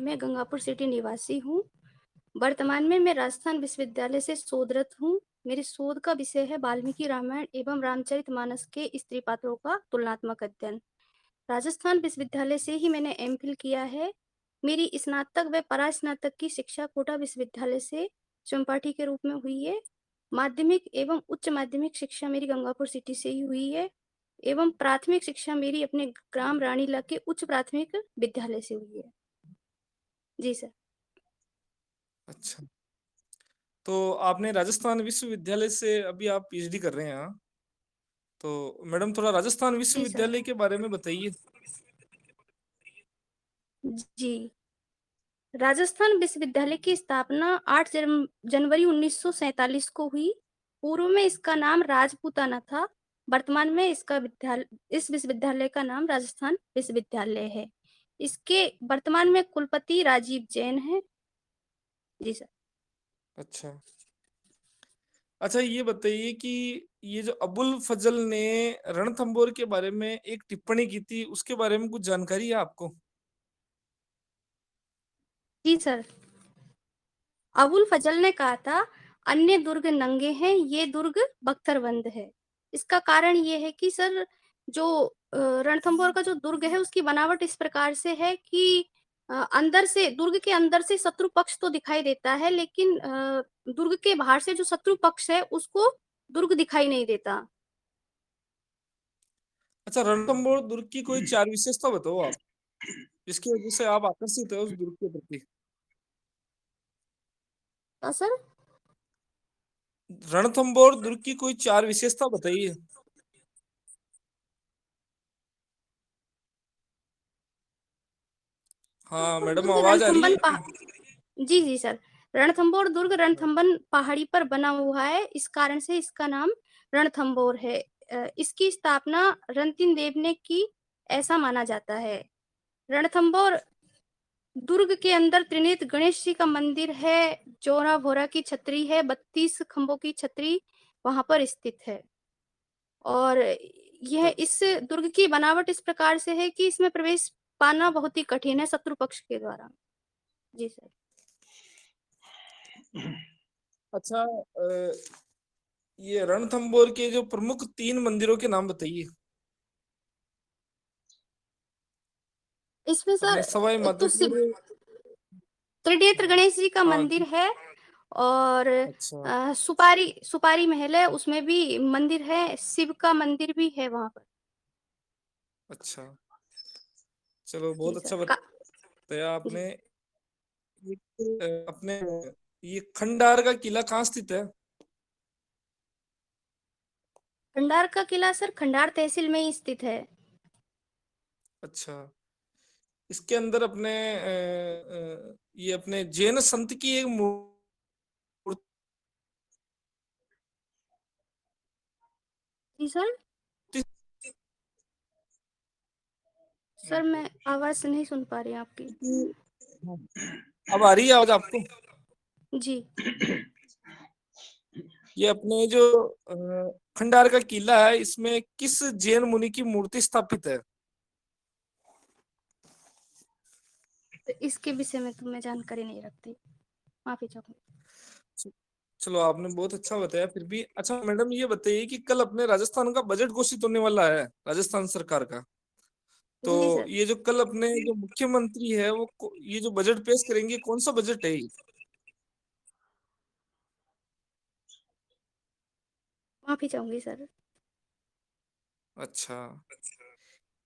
मैं गंगापुर सिटी निवासी हूँ। वर्तमान में मैं राजस्थान विश्वविद्यालय से शोधरत हूँ। मेरी शोध का विषय है वाल्मीकि रामायण एवं रामचरितमानस के स्त्री पात्रों का तुलनात्मक अध्ययन। राजस्थान विश्वविद्यालय से ही मैंने एमफिल किया है। मेरी स्नातक व परास्नातक की शिक्षा कोटा विश्वविद्यालय से स्वयंपाठी के रूप में हुई है। माध्यमिक एवं उच्च माध्यमिक शिक्षा मेरी गंगापुर सिटी से ही हुई है एवं प्राथमिक शिक्षा मेरी अपने ग्राम रानीला के उच्च प्राथमिक विद्यालय से हुई है। जी सर। अच्छा, तो आपने राजस्थान विश्वविद्यालय से अभी आप पीएचडी कर रहे हैं, हाँ? तो मैडम थोड़ा राजस्थान जी सर। विश्वविद्यालय के बारे में बताइए। जी, राजस्थान विश्वविद्यालय की स्थापना 8 जनवरी 1947 को हुई। पूर्व में इसका नाम राजपूताना था। वर्तमान में इस विश्वविद्यालय का नाम राजस्थान विश्वविद्यालय है। इसके वर्तमान में कुलपति राजीव जैन है। जी सर। अच्छा अच्छा, ये बताइए कि ये जो अबुल फजल ने रणथंबोर के बारे में एक टिप्पणी की थी, उसके बारे में कुछ जानकारी है आपको? जी सर। अबुल फजल ने कहा था, अन्य दुर्ग नंगे हैं, ये दुर्ग बख्तरबंद है। इसका कारण ये है कि सर, जो रणथंभौर का जो दुर्ग है उसकी बनावट इस प्रकार से है कि अंदर से, दुर्ग के अंदर से शत्रु पक्ष तो दिखाई देता है, लेकिन दुर्ग के बाहर से जो शत्रु पक्ष है उसको दुर्ग दिखाई नहीं देता। अच्छा, रणथंबोर दुर्ग की कोई 4 विशेषता बताओ आप, जिसकी वजह से आप आकर्षित है उस दुर्ग के प्रति। सर, रणथंबोर दुर्ग की कोई 4 विशेषता बताइए। हाँ मैडम, दुर्ग आवाज आ रही है रणथंबन आपकी। जी जी सर। रणथंभौर दुर्ग रणथंभन पहाड़ी पर बना हुआ है, इस कारण से इसका नाम रणथंभौर है। इसकी स्थापना रणतीन देव ने की, ऐसा माना जाता है। रणथंभौर दुर्ग के अंदर त्रिनेत्र गणेश जी का मंदिर है। जोरा भोरा की छतरी है, 32 खंभों की छतरी वहां पर स्थित है। और यह अच्छा इस दुर्ग की बनावट इस प्रकार से है कि इसमें प्रवेश पाना बहुत ही कठिन है शत्रु पक्ष के द्वारा। जी सर। अच्छा, ये रणथंबोर के जो प्रमुख 3 मंदिरों के नाम बताइए। इसमें सर अपने सवाई एक तो शिव, माधोपुर। त्रिनेत्र गणेश जी का हाँ। मंदिर है। और अच्छा सुपारी सुपारी महल है, उसमें भी मंदिर है, शिव का मंदिर भी है वहां पर। अच्छा, चलो जी बहुत अच्छा सर। बताया जी, आपने। अपने ये खंडार का किला कहाँ स्थित है? खंडार का किला सर खंडार तहसील में ही स्थित है। अच्छा, इसके अंदर अपने ये अपने जैन संत की एक मूर्ति। जी सर। सर मैं आवाज नहीं सुन पा रही आपकी। अब आ रही है आवाज आपको? जी। ये अपने जो खंडार का किला है, इसमें किस जैन मुनि की मूर्ति स्थापित है? तो इसके विषय में तो मैं जानकारी नहीं रखती, माफी चाहूंगी। चलो, आपने बहुत अच्छा बताया फिर भी। अच्छा मैडम, ये बताइए कि कल अपने राजस्थान का बजट घोषित होने वाला है, राजस्थान सरकार का। तो जी सर। ये जो कल अपने जो मुख्यमंत्री है वो ये जो बजट पेश करेंगे, कौन सा बजट है ये? माफी चाहूंगी सर। अच्छा,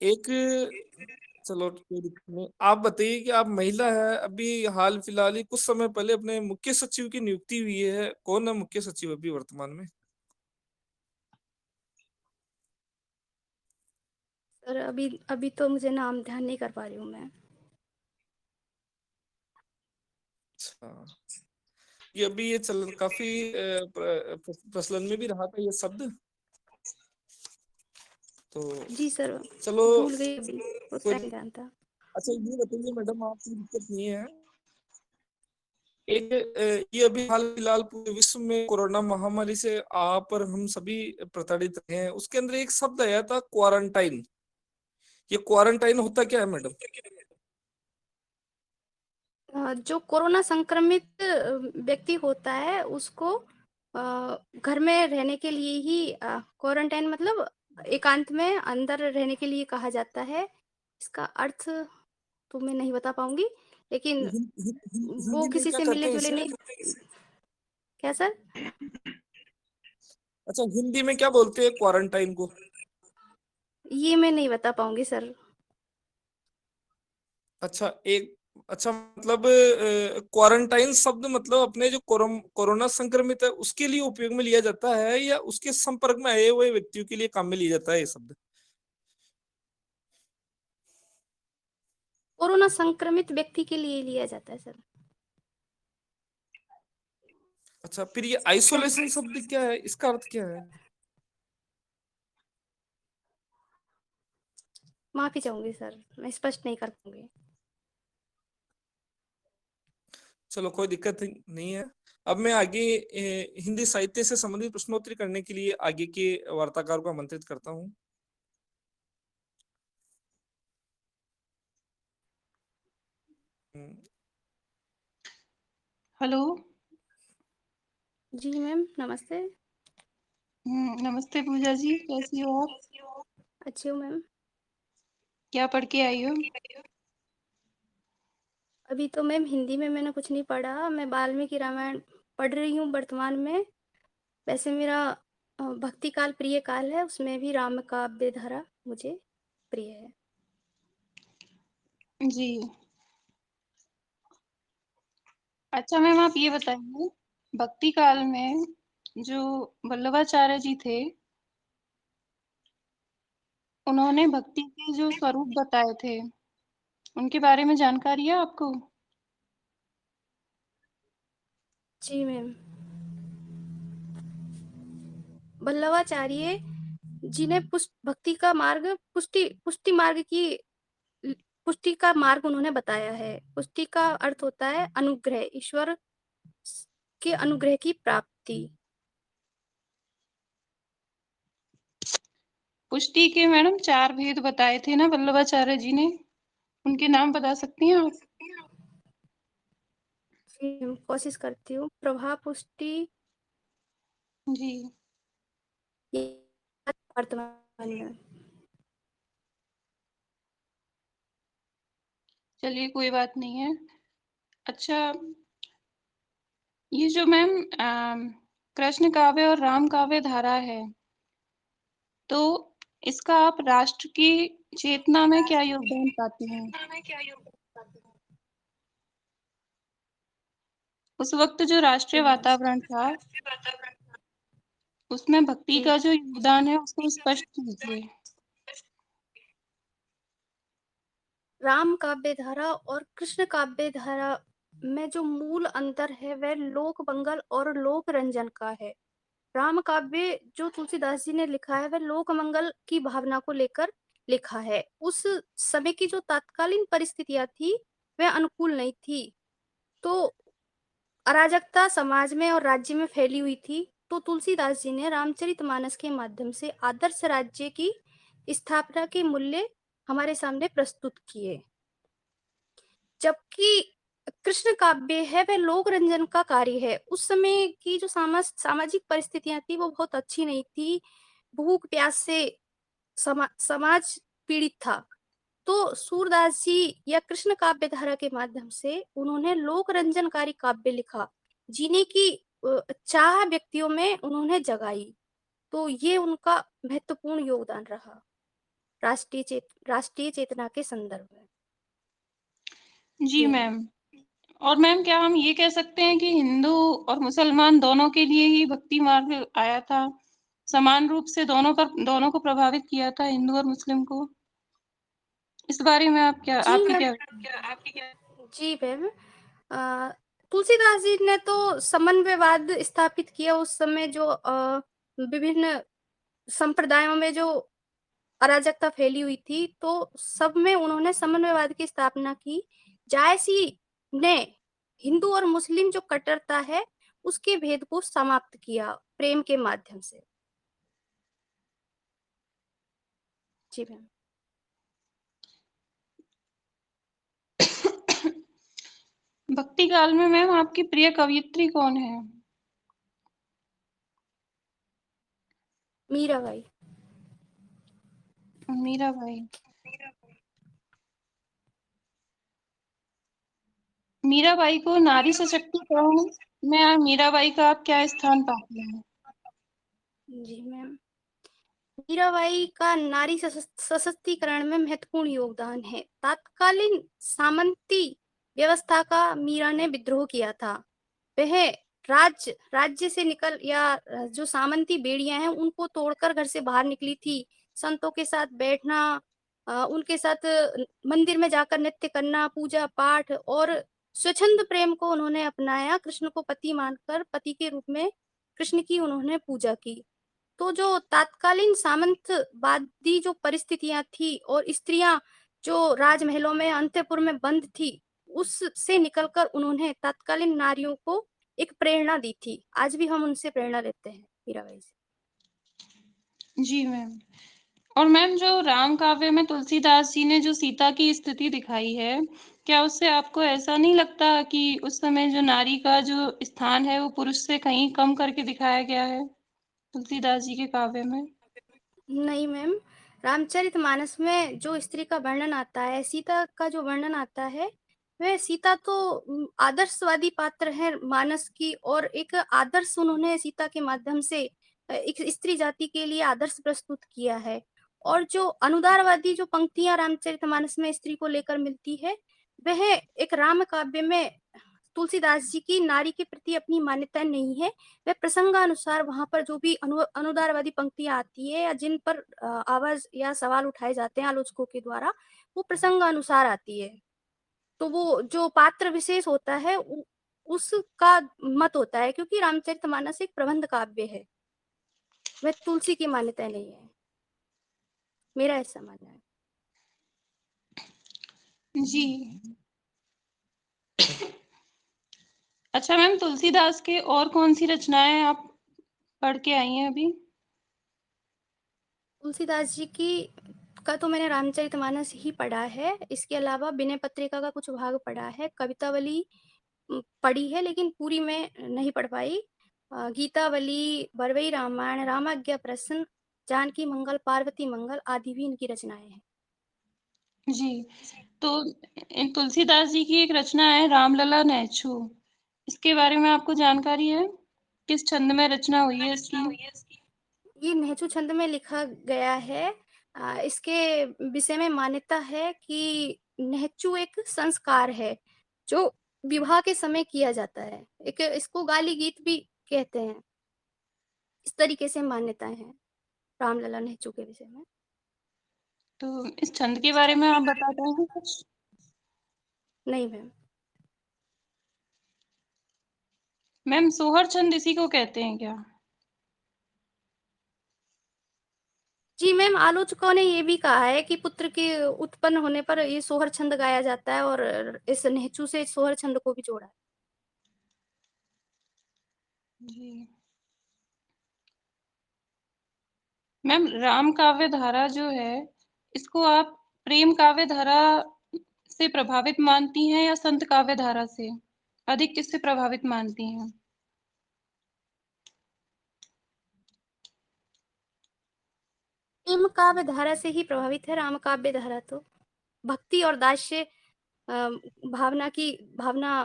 एक, चलो कोई दिक्कत नहीं। आप बताइए कि आप महिला है, अभी हाल फिलहाल ही कुछ समय पहले अपने मुख्य सचिव की नियुक्ति हुई है, कौन है मुख्य सचिव अभी वर्तमान में? सर अभी अभी तो मुझे नाम ध्यान नहीं कर पा रही हूँ मैं। अच्छा, ये अभी ये चल काफी प्रचलन में भी रहा था ये शब्द। तो जी सर, चलो, भूल गई अभी, उस कोई टाइम नहीं। ध्यान था। अच्छा, ये बताइए मैडम, आपकी दिक्कत नहीं है। एक ये अभी हाल फिलहाल पूरे विश्व में कोरोना महामारी से आप और हम सभी प्रताड़ित रहे हैं, उसके अंदर एक शब्द आया था, क्वारंटाइन। ये क्वारंटाइन होता क्या है मैडम? जो कोरोना संक्रमित व्यक्ति होता है उसको घर में रहने के लिए ही क्वारंटाइन मतलब एकांत में अंदर रहने के लिए कहा जाता है। इसका अर्थ तो मैं नहीं बता पाऊँगी, लेकिन वो हिंदी में किसी क्या से कहते हैं मिलने-जुले इसे? नहीं। क्या सर? अच्छा, हिंदी में क्या बोलते हैं क्वारंटाइन को? ये मैं नहीं बता पाऊँगी सर। अच्छा, एक अच्छा मतलब क्वारंटाइन शब्द मतलब अपने जो कोरोना संक्रमित है उसके लिए उपयोग में लिया जाता है या उसके संपर्क में आए हुए व्यक्तियों के लिए काम में लिया जाता है ये शब्द? कोरोना संक्रमित व्यक्ति के लिए लिया जाता है सर। अच्छा, फिर ये आइसोलेशन शब्द क्या है, इसका अर्थ क्या है? माफ़ी चाहूँगी सर, मैं स्पष्ट नहीं कर पाऊँगी। चलो, कोई दिक्कत नहीं है। अब मैं आगे हिंदी साहित्य से संबंधित प्रश्नोत्तरी करने के लिए आगे के वार्ताकार को आमंत्रित करता हूँ। हेलो। जी मैम, नमस्ते। नमस्ते पूजा जी, कैसी हो आप? अच्छी हूँ मैम। क्या पढ़ के आई हो? अभी तो मैम हिंदी में मैंने कुछ नहीं पढ़ा, मैं वाल्मीकि रामायण पढ़ रही हूँ वर्तमान में। वैसे मेरा भक्ति काल प्रिय काल है, उसमें भी राम काव्य धारा मुझे प्रिय है। जी। अच्छा मैम, आप ये बताइए, भक्ति काल में जो वल्लभाचार्य जी थे, उन्होंने भक्ति के जो स्वरूप बताए थे, उनके बारे में जानकारी है आपको? जी मैम। वल्लभाचार्य जी ने भक्ति का मार्ग पुष्टि मार्ग की पुष्टि का मार्ग उन्होंने बताया है। पुष्टि का अर्थ होता है अनुग्रह, ईश्वर के अनुग्रह की प्राप्ति। पुष्टि के मैडम 4 भेद बताए थे ना वल्लभाचार्य जी ने, उनके नाम बता सकती हैं आप? जी मैं कोशिश करती हूँ। प्रभा पुष्टि, जी। ये वर्तमान में। चलिए, कोई बात नहीं है। अच्छा, ये जो मैम कृष्ण काव्य और राम काव्य धारा है, तो इसका आप राष्ट्र की चेतना में क्या योगदान पाते हैं? उस वक्त जो राष्ट्रीय वातावरण था, उसमें भक्ति जी का जो योगदान है उसको स्पष्ट कीजिए। राम काव्य धारा और कृष्ण काव्य धारा में जो मूल अंतर है वह लोक मंगल और लोक रंजन का है। राम काव्य जो तुलसीदास जी ने लिखा है वह लोक मंगल की भावना को लेकर लिखा है। उस समय की जो तत्कालीन परिस्थितियां थी वह अनुकूल नहीं थी, तो अराजकता समाज में और राज्य में फैली हुई थी। तो तुलसीदास जी ने रामचरितमानस के माध्यम से आदर्श राज्य की स्थापना के मूल्य हमारे सामने प्रस्तुत किए। जबकि कृष्ण काव्य है वह लोक रंजन का कार्य है। उस समय की जो सामाजिक परिस्थितियां थी वो बहुत अच्छी नहीं थी। भूख प्यास से समाज पीड़ित था। तो सूरदास जी या कृष्ण काव्य धारा के माध्यम से उन्होंने लोक रंजनकारी काव्य लिखा, जीने की चाह व्यक्तियों में उन्होंने जगाई। तो ये उनका महत्वपूर्ण योगदान रहा राष्ट्रीय चेतना के संदर्भ में। जी जी मैम। और मैम, क्या हम ये कह सकते हैं कि हिंदू और मुसलमान दोनों के लिए ही भक्ति मार्ग आया था? समान रूप से दोनों को प्रभावित किया था, हिंदू और मुस्लिम को? इस बारे में जी आपकी मैम। क्या? जी मैम। तुलसीदास जी ने तो समन्वयवाद स्थापित किया। उस समय जो विभिन्न संप्रदायों में जो अराजकता फैली हुई थी, तो सब में उन्होंने समन्वयवाद की स्थापना की। जायसी ने हिंदू और मुस्लिम जो कट्टरता है उसके भेद को समाप्त किया प्रेम के माध्यम से। जी मैम। भक्ति काल में मैम आपकी प्रिय कवयित्री कौन है? मीराबाई। मीराबाई। मीराबाई को नारी सशक्तिकरण में मीराबाई का आप क्या स्थान पाते हैं? जी मैम, मीराबाई का नारी सशक्तिकरण में महत्वपूर्ण योगदान है। तात्कालीन सामंती व्यवस्था का मीरा ने विद्रोह किया था। वह राज्य से निकल या जो सामंती बेड़ियां हैं उनको तोड़कर घर से बाहर निकली थी। संतों के साथ बैठना, उनके साथ मंदिर में जाकर नृत्य करना, पूजा पाठ और स्वच्छंद प्रेम को उन्होंने अपनाया। कृष्ण को पति मानकर पति के रूप में कृष्ण की उन्होंने पूजा की। तो जो तात्कालीन सामंतवादी जो परिस्थितियां थी और स्त्रियां जो राजमहलों में अंतःपुर में बंद थी, उससे निकलकर उन्होंने तत्कालीन नारियों को एक प्रेरणा दी थी। आज भी हम उनसे प्रेरणा लेते हैं, मीराबाई से। जी मैम। और मैम जो राम काव्य में तुलसीदास जी ने जो सीता की स्थिति दिखाई है, क्या उससे आपको ऐसा नहीं लगता कि उस समय जो नारी का जो स्थान है वो पुरुष से कहीं कम करके दिखाया गया है तुलसीदास जी के काव्य में? नहीं मैम, रामचरितमानस में जो स्त्री का वर्णन आता है, सीता का जो वर्णन आता है, वह सीता तो आदर्शवादी पात्र है मानस की, और एक आदर्श उन्होंने सीता के माध्यम से एक स्त्री जाति के लिए आदर्श प्रस्तुत किया है। और जो अनुदारवादी जो पंक्तियां रामचरितमानस में स्त्री को लेकर मिलती है, वह एक राम काव्य में तुलसीदास जी की नारी के प्रति अपनी मान्यता नहीं है। वह प्रसंगानुसार वहां पर जो भी अनुदारवादी पंक्तियां आती है या जिन पर आवाज या सवाल उठाए जाते हैं आलोचकों के द्वारा, वो प्रसंगानुसार आती है। तो वो जो पात्र विशेष होता है उसका मत होता है, क्योंकि रामचरितमानस एक प्रबंध काव्य है, वह तुलसी की मान्यता नहीं है। मेरा ऐसा मानना है। जी। अच्छा मैम, तुलसीदास के और कौन सी रचनाएं आप पढ़ के आई हैं अभी? तुलसीदास जी की का तो मैंने रामचरितमानस ही पढ़ा है। इसके अलावा विनय पत्रिका का कुछ भाग पढ़ा है, कवितावली पढ़ी है लेकिन पूरी मैं नहीं पढ़ पाई। गीतावली, बरवई रामायण, रामाज्ञा प्रश्न, जानकी मंगल, पार्वती मंगल आदि भी इनकी रचनाएं हैं। जी। तो इन तुलसीदास जी की एक रचना है रामलला नैछू, इसके बारे में आपको जानकारी है? किस छंद में रचना हुई है इसकी? ये नहचु छंद में लिखा गया है। इसके विषय में मान्यता है कि नहचु एक संस्कार है जो विवाह के समय किया जाता है। एक इसको गाली गीत भी कहते हैं। इस तरीके से मान्यताएं हैं रामलला नहचु के विषय में। तो इस छंद के बारे में आप बता पाएंगे कुछ? नहीं मैम। मैम, सोहर छंद इसी को कहते हैं क्या? जी मैम, आलोचकों ने ये भी कहा है कि पुत्र के उत्पन्न होने पर ये सोहर छंद गाया जाता है, और इस नहचु से सोहर छंद को भी जोड़ा है। जी मैम, राम काव्य धारा जो है, इसको आप प्रेम काव्य धारा से प्रभावित मानती हैं या संत काव्य धारा से? अधिक किससे प्रभावित मानती हैं? प्रेम काव्य धारा से ही प्रभावित है। राम काव्य धारा तो भक्ति और दास्य भावना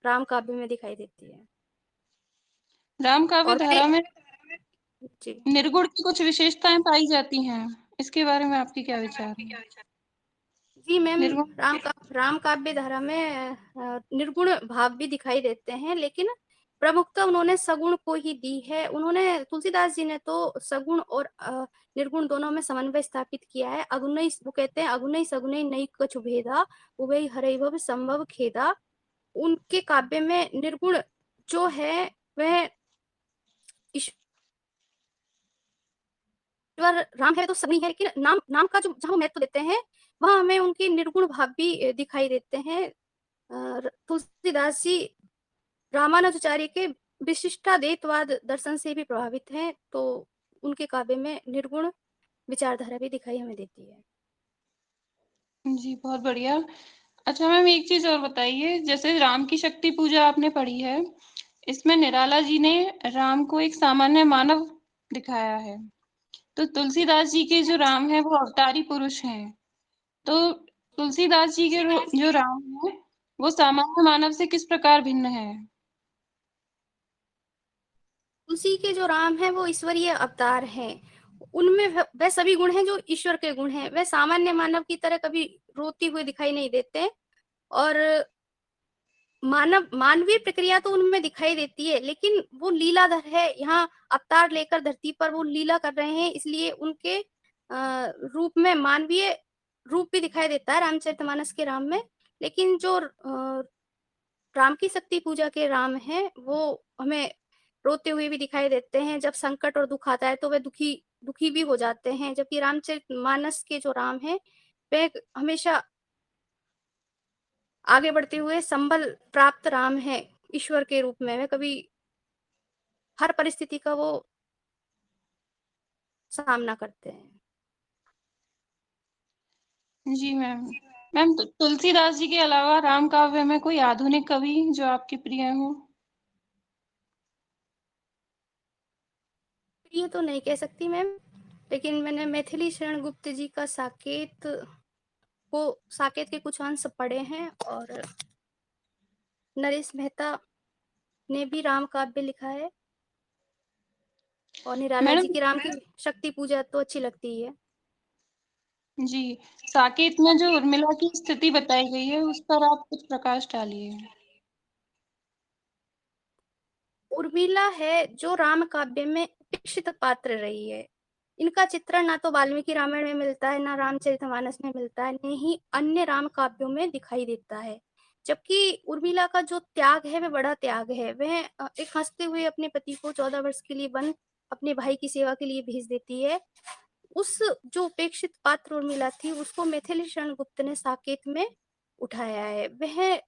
राम काव्य में दिखाई देती है। राम काव्य और धारा में जी निर्गुण की कुछ विशेषताएं पाई जाती हैं, इसके बारे में आपके क्या विचार हैं? जी मैम, निर्गुण। राम काव्य धारा में निर्गुण भाव भी दिखाई देते हैं, लेकिन प्रमुखता उन्होंने सगुण को ही दी है। उन्होंने तुलसीदास जी ने तो सगुण और निर्गुण दोनों में समन्वय स्थापित किया है। अगुणई, वो कहते हैं अगुणई सगुणई नई कछु भेदा, उभय हरई भव संभव खेदा। उनके काव्य में निर्गुण जो है वह ईश्वर राम है तो सभी है, लेकिन नाम नाम का जो जहाँ महत्व देते हैं वहां हमें उनके निर्गुण भाव भी दिखाई देते हैं। तुलसीदास जी रामानुजाचार्य के विशिष्टाद्वैतवाद दर्शन से भी प्रभावित हैं, तो उनके काव्य में निर्गुण विचारधारा भी दिखाई हमें देती है। जी, बहुत बढ़िया। अच्छा मैम, एक चीज और बताइए, जैसे राम की शक्ति पूजा आपने पढ़ी है, इसमें निराला जी ने राम को एक सामान्य मानव दिखाया है, तो तुलसीदास जी के जो राम है वो अवतारी पुरुष हैं, तो तुलसीदास जी के जो राम है वो सामान्य मानव से किस प्रकार भिन्न है? तुलसी के जो राम है वो ईश्वरीय अवतार हैं। उनमें वह सभी गुण हैं जो ईश्वर के गुण हैं। वह सामान्य मानव की तरह कभी रोते हुए दिखाई नहीं देते, और मानवीय प्रक्रिया तो उनमें दिखाई देती है, लेकिन वो लीलाधर है। यहाँ अवतार लेकर धरती पर वो लीला कर रहे हैं, इसलिए उनके रूप में मानवीय रूप भी दिखाई देता है रामचरितमानस के राम में। लेकिन जो राम की शक्ति पूजा के राम हैं, वो हमें रोते हुए भी दिखाई देते हैं। जब संकट और दुख आता है तो वे दुखी दुखी भी हो जाते हैं, जबकि रामचरितमानस के जो राम हैं वे हमेशा आगे बढ़ते हुए संबल प्राप्त राम है ईश्वर के रूप में। वे कभी हर परिस्थिति का वो सामना करते हैं। जी मैम। मैम, तुलसीदास जी के अलावा राम काव्य में कोई आधुनिक कवि जो आपके प्रिय हो? ये तो नहीं कह सकती मैम, लेकिन मैंने मैथिली शरण गुप्त जी का साकेत के कुछ अंश पढ़े हैं, और नरेश मेहता ने भी राम काव्य लिखा है, और निराला जी मैडम की राम की शक्ति पूजा तो अच्छी लगती ही है। जी, साकेत में जो उर्मिला की स्थिति बताई गई है उस पर आप कुछ प्रकाश डालिए। उर्मिला है जो राम काव्य में उपेक्षित पात्र रही है। इनका चित्रण ना तो वाल्मीकि रामायण में मिलता है, ना रामचरितमानस में मिलता है, न ही अन्य राम काव्यों में दिखाई देता है। जबकि उर्मिला का जो त्याग है वह बड़ा त्याग है। वह एक हंसते हुए अपने पति को 14 वर्ष के लिए वन अपने भाई की सेवा के लिए भेज देती है। उस जो उपेक्षित पात्र उर्मिला थी उसको मैथिली शरण गुप्त ने साकेत में उठाया है। वह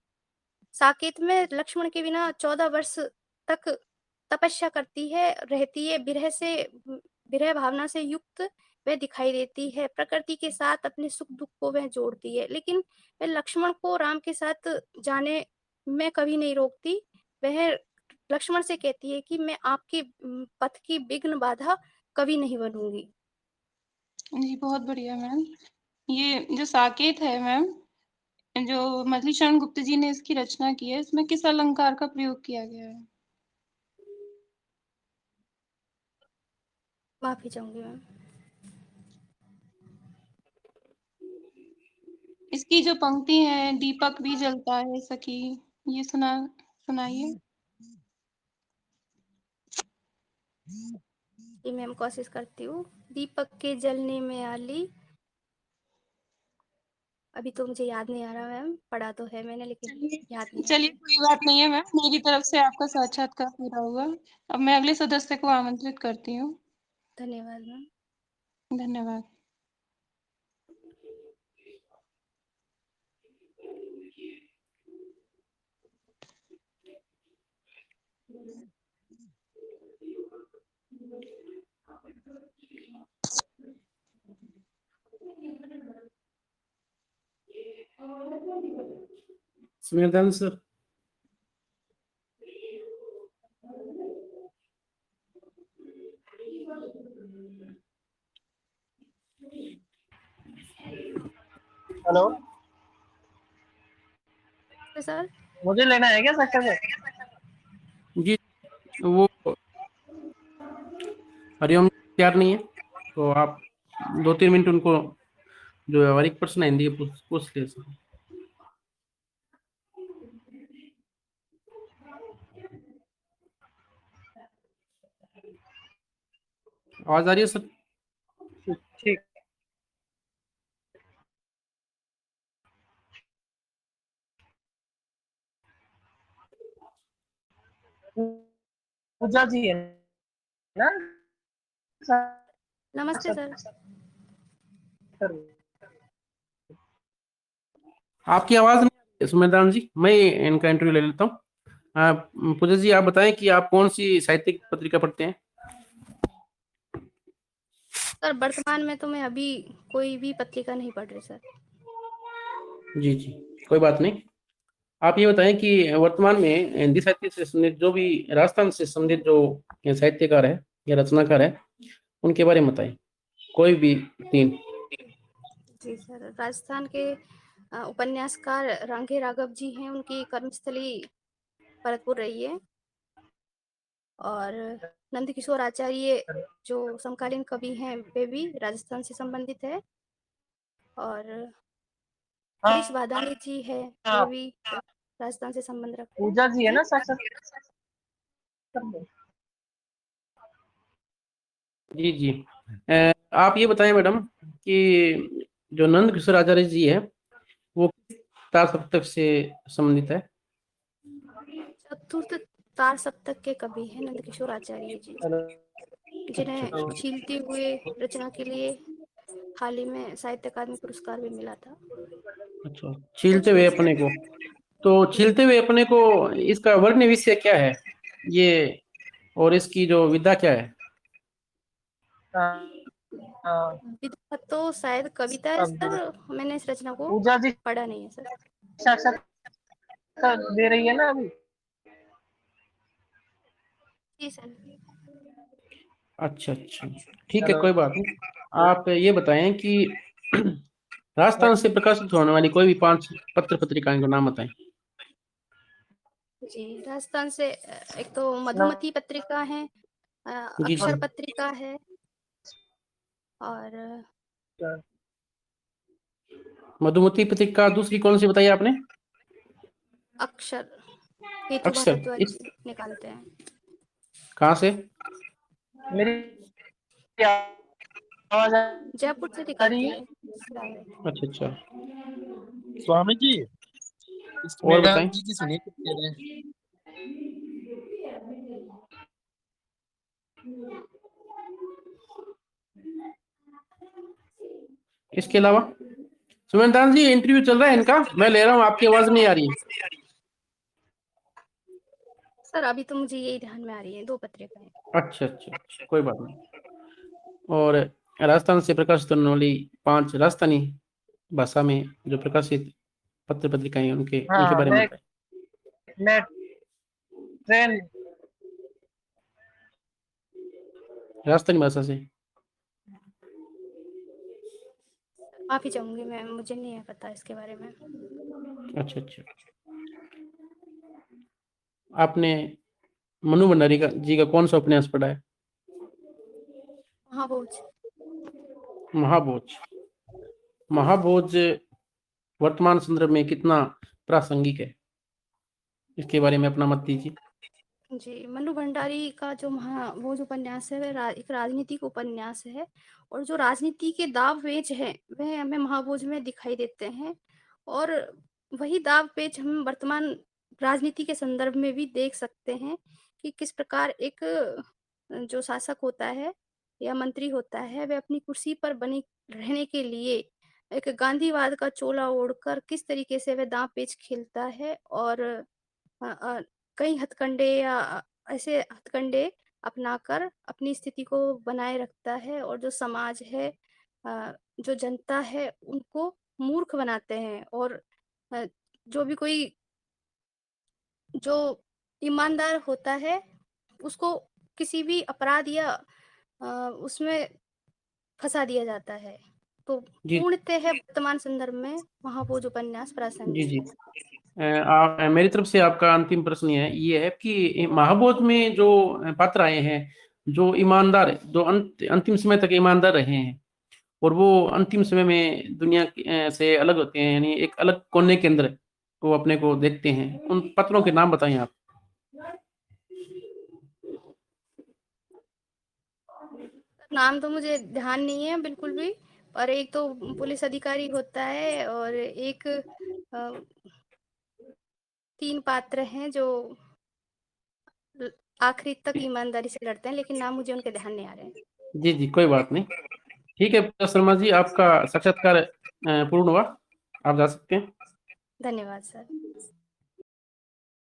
साकेत में लक्ष्मण के बिना 14 वर्ष तक तपस्या करती है, रहती है, विरह भावना से युक्त वह दिखाई देती है। प्रकृति के साथ अपने सुख दुख को वह जोड़ती है, लेकिन वह लक्ष्मण को राम के साथ जाने में कभी नहीं रोकती। वह लक्ष्मण से कहती है कि मैं आपके पथ की विघ्न बाधा कभी नहीं बनूंगी। जी, बहुत बढ़िया मैम। ये जो साकेत है मैम, जो मैथिली शरण गुप्त जी ने इसकी रचना की है, इसमें किस अलंकार का प्रयोग किया गया है? माफी चाहूंगी मैम। इसकी जो पंक्ति है, दीपक भी जलता है सखी, ये सुनाइए। जी मैम, कोशिश करती हूँ। दीपक के जलने में आली, अभी तो मुझे याद नहीं आ रहा मैम, पढ़ा तो है मैंने लेकिन याद नहीं आ चलिए रहा। कोई बात नहीं है मैम, मेरी तरफ से आपका साक्षात्कार पूरा हुआ। अब मैं अगले सदस्य को आमंत्रित करती हूँ। धन्यवाद मैम। धन्यवाद। स्मितान सर, हेलो, सर मुझे लेना है क्या सेक्टर में? जी वो हरिओम तैयार नहीं है, तो आप 2-3 मिनट उनको जो व्यावहारिक प्रश्न है हिंदी के पूछ ले सर। आवाज आ रही है सर? ठीक। पूजा जी है ना नमस्ते सर। सर? आपकी आवाज नहीं आ रही है सुमेदान जी, मैं इनका इंटरव्यू ले लेता हूँ। पूजा जी आप बताएं कि आप कौन सी साहित्यिक पत्रिका पढ़ते हैं? सर वर्तमान में तो मैं अभी कोई भी पत्रिका नहीं पढ़ रही सर। जी जी, कोई बात नहीं। आप ये बताएं कि वर्तमान में हिंदी साहित्य से संबंधित जो भी राजस्थान से संबंधित जो साहित्यकार है या रचनाकार है उनके बारे में बताएं, कोई भी 3। जी सर, राजस्थान के उपन्यासकार रांगे राघव जी हैं, उनकी कर्मस्थली भरतपुर रही है। और नंदकिशोर आचार्य जो समकालीन कवि हैं वे भी राजस्थान से संबंधित है। और गिरीश वादानी जी है, वे भी राजस्थान से संबंध रखते हैं। पूजा जी है ना साक्षात्कार में? जी जी। आप ये बताएं मैडम कि जो नंद किशोर आचार्य जी है वो किस तार सप्तक से संबंधित है? चतुर्थ तार सप्तक के कवि हैं नंदकिशोर आचार्य जी, जिन्हें अच्छा। छीलते हुए रचना के लिए हाल ही में साहित्य अकादमी पुरस्कार भी मिला था। अच्छा, छीलते हुए अपने को, तो छीलते हुए अपने को इसका वर्ण्य विषय क्या है ये, और इसकी जो विधा क्या है? विधा तो शायद कविता है सर, मैंने इस रचना को पूजा जी पढ़ा नहीं है सर। साक्षात्कार दे रही है ना अभी? जी सर। अच्छा अच्छा, ठीक है, कोई बात नहीं। आप ये बताएं कि राजस्थान से प्रकाशित होने वाली कोई भी 5 पत्र पत्रिकाएं का नाम बताएं। जी, राजस्थान से एक तो मधुमती पत्रिका है, जी अक्षर जी। पत्रिका है, और मधुमती पत्रिका, दूसरी कौन सी बताई आपने? अक्षर हेतु अक्षर, भारद्वाज इस जी निकालते हैं। कहाँ से? मेरी आवाज आ जयपुर से रही निकलती है? है शायद। अच्छा अच्छा, स्वामी जी, और इसमें बताएं। जी की सुनिए कुछ कह रहे हैं। इसके अलावा सुमेंदान जी, इंटरव्यू चल रहा है इनका, मैं ले रहा हूँ, आपकी आवाज नहीं आ रही है। सर अभी तो मुझे यही ध्यान में आ रही है, 2 पत्रिकाएं। अच्छा अच्छा, कोई बात नहीं। और राजस्थान से प्रकाशित होने वाली 5 राजस्थानी भाषा में जो प्रकाशित पत्र पत्रिकाएं हैं, उनके उनके हाँ, बारे में बताएं। मैं ट्रेन राजस्थानी भाषा से। माफी चाहूंगी मैं, मुझे नहीं है पता इसके बारे में। अच्छा अच्छा, आपने मनु भंडारी का जी का कौन सा उपन्यास पढ़ा है? महाभोज। महाभोज। महाभोज वर्तमान संदर्भ में कितना प्रासंगिक है, इसके बारे में अपना मत दीजिए। जी, मनु भंडारी का जो महाभोज उपन्यास है वह एक राजनीतिक उपन्यास है, और जो राजनीति के दाव पेच है वह हमें महाभोज में दिखाई देते हैं। और वही दाव पेच हम वर्तमान राजनीति के संदर्भ में भी देख सकते हैं कि किस प्रकार एक जो शासक होता है या मंत्री होता है वह अपनी कुर्सी पर बनी रहने के लिए एक गांधीवाद का चोला ओढ़कर किस तरीके से वह दांव पेच खेलता है, और अ, अ, कई हथकंडे या ऐसे हथकंडे अपनाकर अपनी स्थिति को बनाए रखता है, और जो समाज है, जो जनता है उनको मूर्ख बनाते हैं। और अ, जो भी कोई जो ईमानदार होता है उसको किसी भी अपराध या उसमें फंसा दिया जाता है। तो जी पूर्णतः वर्तमान संदर्भ में महाभोज उपन्यास जी प्रासंगिक जी। है। मेरी तरफ से आपका अंतिम प्रश्न ये है कि महाभोज में जो पात्र आए हैं, जो ईमानदार, जो अंतिम समय तक ईमानदार रहे हैं, और वो अंतिम समय में दुनिया से अलग होते हैं, यानी एक अलग कोने के अंदर वो अपने को देखते हैं, उन पात्रों के नाम बताएं आप। नाम तो मुझे ध्यान नहीं है बिल्कुल भी, और एक तो पुलिस अधिकारी होता है, और एक 3 पात्र हैं जो आखिरी तक ईमानदारी से लड़ते हैं, लेकिन नाम मुझे उनके ध्यान नहीं आ रहे हैं। जी जी, कोई बात नहीं। ठीक है प्रकाश शर्मा जी, आपका साक्षात्कार पूर्ण हुआ, आप जा सकते हैं। धन्यवाद सर।